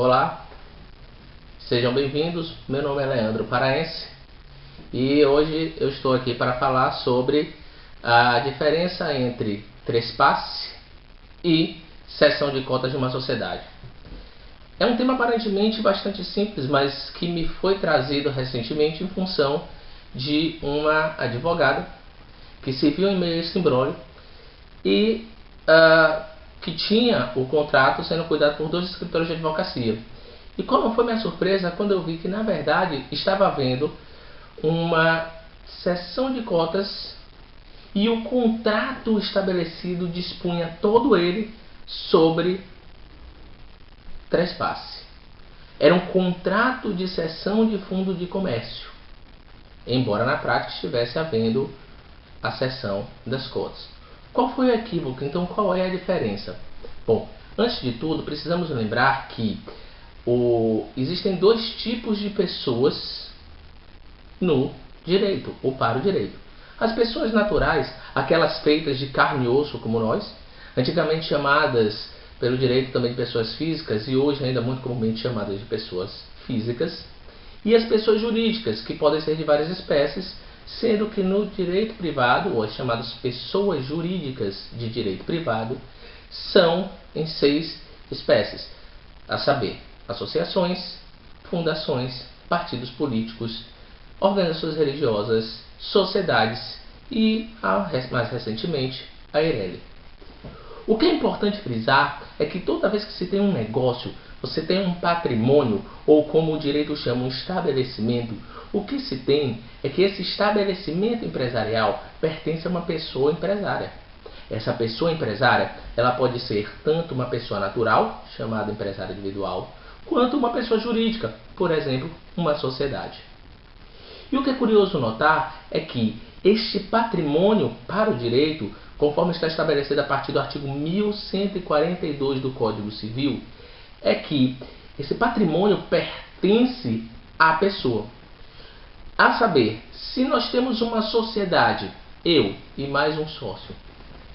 Olá, sejam bem-vindos. Meu nome é Leandro Paraense e hoje eu estou aqui para falar sobre a diferença entre trespasse e cessão de cotas de uma sociedade. É um tema aparentemente bastante simples, mas que me foi trazido recentemente em função de uma advogada que se viu em meio a esse imbróglio e que tinha o contrato sendo cuidado por 2 escritórios de advocacia. E qual não foi minha surpresa quando eu vi que, na verdade, estava havendo uma cessão de cotas e o contrato estabelecido dispunha todo ele sobre trespasse. Era um contrato de cessão de fundo de comércio, embora na prática estivesse havendo a cessão das cotas. Qual foi o equívoco? Então, qual é a diferença? Bom, antes de tudo, precisamos lembrar que existem 2 tipos de pessoas no direito, ou para o direito. As pessoas naturais, aquelas feitas de carne e osso como nós, antigamente chamadas pelo direito também de pessoas físicas e hoje ainda muito comumente chamadas de pessoas físicas, e as pessoas jurídicas, que podem ser de várias espécies, sendo que no direito privado, ou as chamadas pessoas jurídicas de direito privado, são em 6 espécies, a saber, associações, fundações, partidos políticos, organizações religiosas, sociedades e, mais recentemente, a EIRELI. O que é importante frisar é que toda vez que se tem um negócio, você tem um patrimônio, ou como o direito chama, um estabelecimento, o que se tem é que esse estabelecimento empresarial pertence a uma pessoa empresária. Essa pessoa empresária, ela pode ser tanto uma pessoa natural, chamada empresário individual, quanto uma pessoa jurídica, por exemplo, uma sociedade. E o que é curioso notar é que este patrimônio para o direito, conforme está estabelecido a partir do artigo 1142 do Código Civil, é que esse patrimônio pertence à pessoa. A saber, se nós temos uma sociedade, eu e mais um sócio,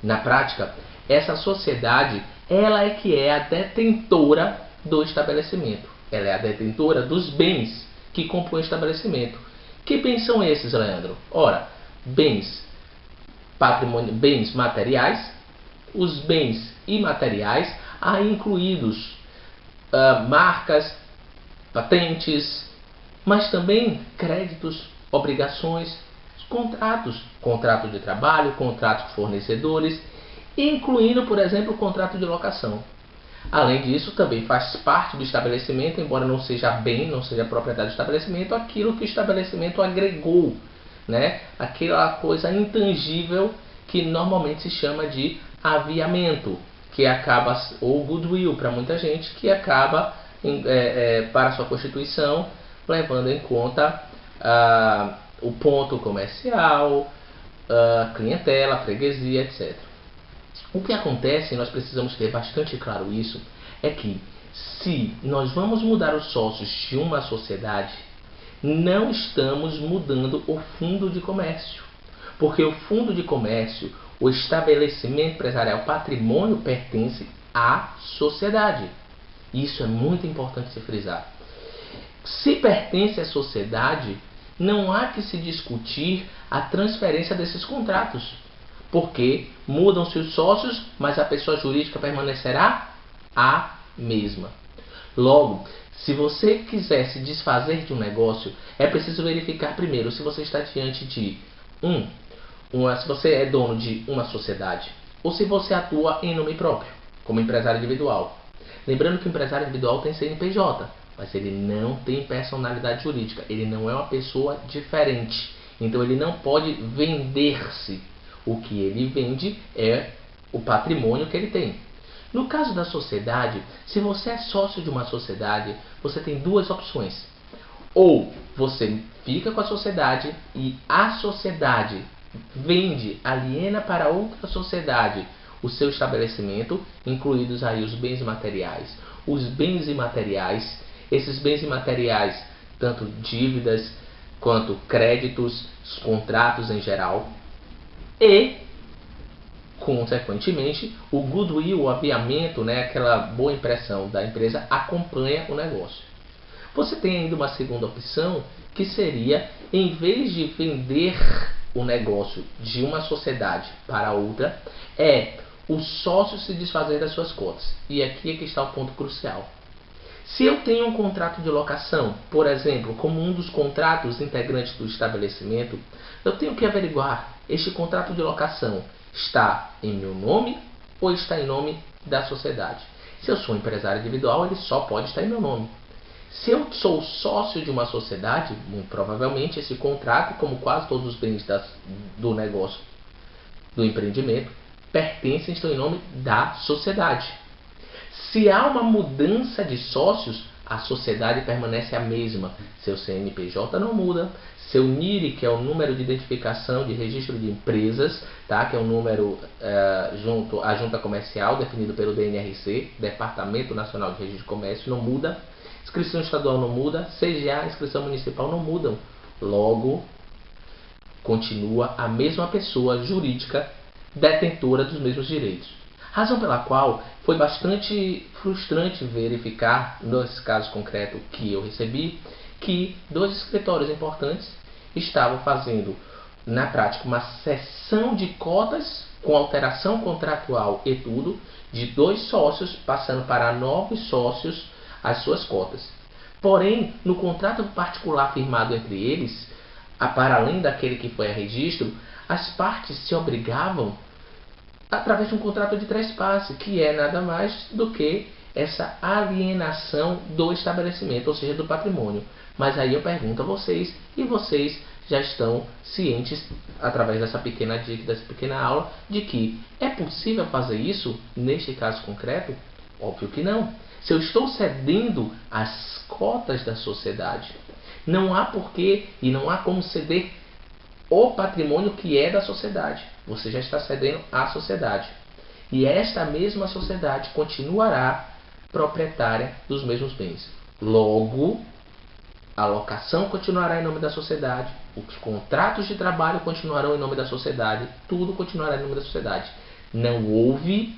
na prática, essa sociedade, ela é que é a detentora do estabelecimento. Ela é a detentora dos bens que compõem o estabelecimento. Que bens são esses, Leandro? Ora, bens materiais, os bens imateriais, aí incluídos marcas, patentes, mas também créditos, obrigações, contrato de trabalho, contratos com fornecedores, incluindo, por exemplo, o contrato de locação. Além disso, também faz parte do estabelecimento, embora não seja bem, não seja propriedade do estabelecimento, aquilo que o estabelecimento agregou, né? Aquela coisa intangível que normalmente se chama de aviamento, que acaba, ou goodwill para muita gente, que acaba, para sua constituição, levando em conta o ponto comercial, clientela, freguesia, etc. O que acontece, e nós precisamos ter bastante claro isso, é que se nós vamos mudar os sócios de uma sociedade, não estamos mudando o fundo de comércio. Porque o fundo de comércio, o estabelecimento empresarial, o patrimônio pertence à sociedade. Isso é muito importante se frisar. Se pertence à sociedade, não há que se discutir a transferência desses contratos, porque mudam-se os sócios, mas a pessoa jurídica permanecerá a mesma. Logo, se você quiser se desfazer de um negócio, é preciso verificar primeiro se você está diante de se você é dono de uma sociedade ou se você atua em nome próprio, como empresário individual. Lembrando que o empresário individual tem CNPJ, mas ele não tem personalidade jurídica, ele não é uma pessoa diferente, então ele não pode vender-se. O que ele vende é o patrimônio que ele tem. No caso da sociedade, se você é sócio de uma sociedade, você tem 2 opções. Ou você fica com a sociedade e a sociedade vende, aliena para outra sociedade o seu estabelecimento, incluídos aí os bens materiais. Os bens imateriais, esses bens imateriais, tanto dívidas quanto créditos, contratos em geral. E Consequentemente, o goodwill, o aviamento, né, aquela boa impressão da empresa acompanha o negócio. Você tem ainda uma segunda opção, que seria, em vez de vender o negócio de uma sociedade para outra, é o sócio se desfazer das suas cotas. E aqui é que está o ponto crucial. Se eu tenho um contrato de locação, por exemplo, como um dos contratos integrantes do estabelecimento, eu tenho que averiguar, este contrato de locação está em meu nome ou está em nome da sociedade? Se eu sou um empresário individual, ele só pode estar em meu nome. Se eu sou sócio de uma sociedade, muito provavelmente esse contrato, como quase todos os bens do negócio, do empreendimento, pertencem, estão em nome da sociedade. Se há uma mudança de sócios, a sociedade permanece a mesma. Seu CNPJ não muda, seu NIRI, que é o número de identificação de registro de empresas, tá? Que é um número junto à junta comercial, definido pelo DNRC, Departamento Nacional de Registro de Comércio, não muda. Inscrição estadual não muda, CGA, inscrição municipal não mudam. Logo, continua a mesma pessoa jurídica detentora dos mesmos direitos. Razão pela qual foi bastante frustrante verificar, nesse caso concreto que eu recebi, que dois escritórios importantes estavam fazendo, na prática, uma cessão de cotas com alteração contratual e tudo, de 2 sócios passando para novos sócios as suas cotas. Porém, no contrato particular firmado entre eles, para além daquele que foi a registro, as partes se obrigavam através de um contrato de trespasse, que é nada mais do que essa alienação do estabelecimento, ou seja, do patrimônio. Mas aí eu pergunto a vocês, e vocês já estão cientes, através dessa pequena dica, dessa pequena aula, de que é possível fazer isso neste caso concreto? Óbvio que não. Se eu estou cedendo as cotas da sociedade, não há porquê e não há como ceder o patrimônio que é da sociedade. Você já está cedendo à sociedade. E esta mesma sociedade continuará proprietária dos mesmos bens. Logo, a locação continuará em nome da sociedade, os contratos de trabalho continuarão em nome da sociedade, tudo continuará em nome da sociedade. Não houve,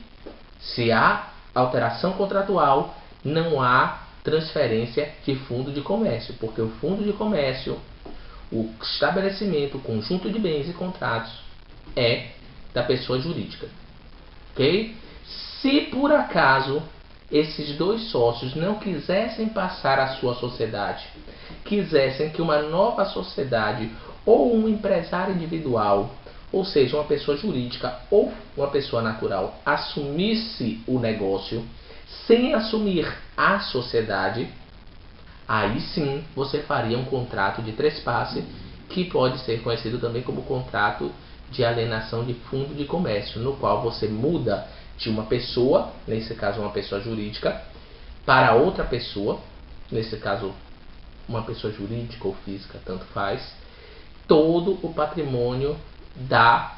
se há alteração contratual, não há transferência de fundo de comércio, porque o fundo de comércio, o estabelecimento, o conjunto de bens e contratos é da pessoa jurídica. Ok? Se por acaso esses 2 sócios não quisessem passar a sua sociedade, quisessem que uma nova sociedade ou um empresário individual, ou seja, uma pessoa jurídica ou uma pessoa natural, assumisse o negócio sem assumir a sociedade, aí sim você faria um contrato de trespasse, que pode ser conhecido também como contrato de alienação de fundo de comércio, no qual você muda de uma pessoa, nesse caso uma pessoa jurídica, para outra pessoa, nesse caso uma pessoa jurídica ou física, tanto faz, todo o patrimônio da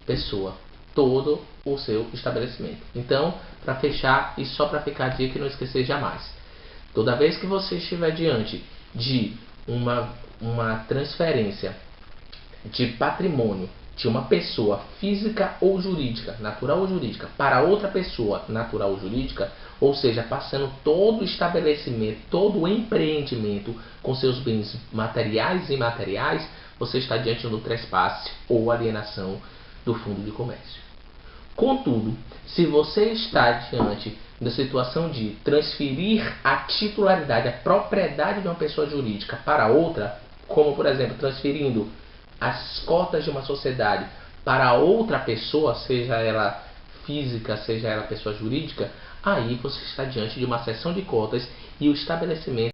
pessoa, todo o seu estabelecimento. Então, para fechar e só para ficar a dica e não esquecer jamais, toda vez que você estiver diante de uma transferência de patrimônio de uma pessoa física ou jurídica, natural ou jurídica, para outra pessoa natural ou jurídica, ou seja, passando todo o estabelecimento, todo o empreendimento com seus bens materiais e imateriais, você está diante do trespasse ou alienação do fundo de comércio. Contudo, se você está diante da situação de transferir a titularidade, a propriedade de uma pessoa jurídica para outra, como por exemplo transferindo as cotas de uma sociedade para outra pessoa, seja ela física, seja ela pessoa jurídica, aí você está diante de uma cessão de cotas e o estabelecimento